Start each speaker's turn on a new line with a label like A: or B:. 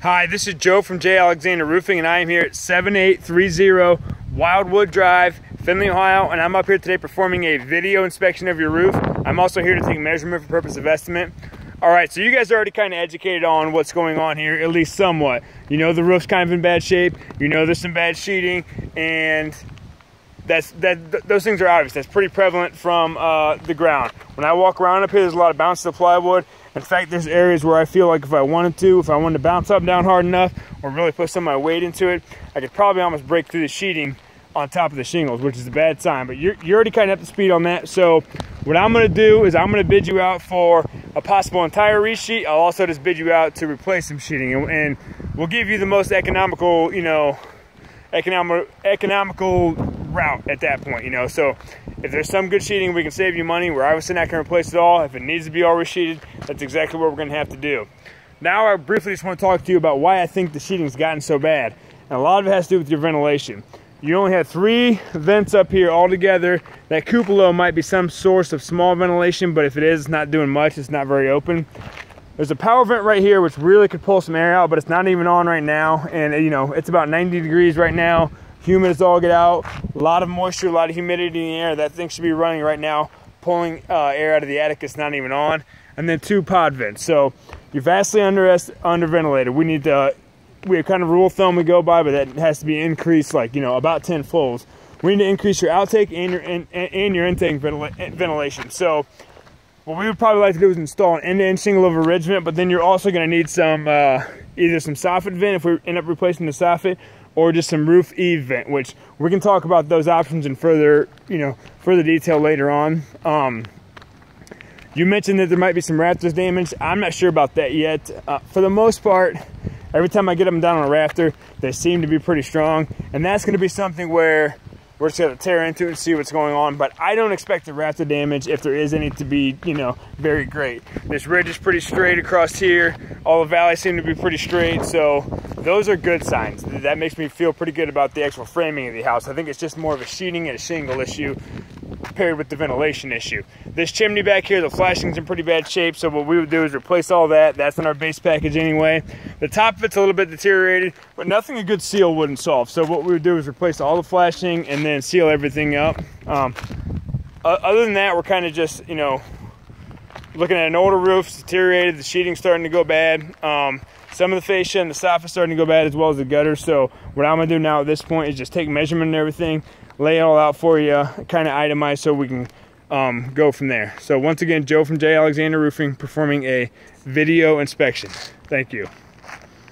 A: Hi, this is Joe from J. Alexander Roofing, and I am here at 7830 Wildwood Drive, Findlay, Ohio, and I'm up here today performing a video inspection of your roof. I'm also here to take measurement for purpose of estimate. All right, so you guys are already kind of educated on what's going on here, at least somewhat. You know the roof's kind of in bad shape, you know there's some bad sheeting, and those things are obvious. That's pretty prevalent from the ground. When I walk around up here, there's a lot of bounce to the plywood. In fact, there's areas where I feel like if I wanted to bounce up and down hard enough or really put some of my weight into it, I could probably almost break through the sheeting on top of the shingles, which is a bad sign. But you're already kind of up to speed on that. So what I'm gonna do is I'm gonna bid you out for a possible entire resheet. I'll also just bid you out to replace some sheeting, and we'll give you the most economical, economical route at that point, So if there's some good sheeting, we can save you money. We're obviously not gonna replace it all. If it needs to be all resheeted, that's exactly what we're gonna have to do. Now I briefly just wanna talk to you about why I think the sheeting's gotten so bad. And a lot of it has to do with your ventilation. You only have 3 vents up here all together. That cupola might be some source of small ventilation, but if it is, it's not doing much. It's not very open. There's a power vent right here, which really could pull some air out, but it's not even on right now. And it's about 90 degrees right now. Humid as all get out. A lot of moisture, a lot of humidity in the air. That thing should be running right now, pulling air out of the attic. It's not even on. And then 2 pod vents. So you're vastly underventilated. We have kind of rule of thumb we go by, but that has to be increased like, about 10 folds. We need to increase your outtake and your intake ventilation. So what we would probably like to do is install an end-to-end shingle over ridge vent, but then you're also going to need some either some soffit vent if we end up replacing the soffit, or just some roof eave vent, which we can talk about those options in further detail later on. You mentioned that there might be some rafters damage. I'm not sure about that yet. For the most part, every time I get them down on a rafter, they seem to be pretty strong, and that's going to be something where we're just going to tear into it and see what's going on. But I don't expect the rafter damage, if there is any, to be very great. This ridge is pretty straight across here. All the valleys seem to be pretty straight, so those are good signs. That makes me feel pretty good about the actual framing of the house. I think it's just more of a sheeting and a shingle issue paired with the ventilation issue. This chimney back here, the flashing's in pretty bad shape, so what we would do is replace all that. That's in our base package anyway. The top of it's a little bit deteriorated, but nothing a good seal wouldn't solve. So what we would do is replace all the flashing and then seal everything up. Other than that, we're kind of just, looking at an older roof. It's deteriorated, the sheeting's starting to go bad. Some of the fascia and the soffit's starting to go bad, as well as the gutter. So what I'm gonna do now at this point is just take measurement and everything, lay it all out for you, kind of itemize, so we can go from there. So once again, Joe from J. Alexander Roofing performing a video inspection. Thank you.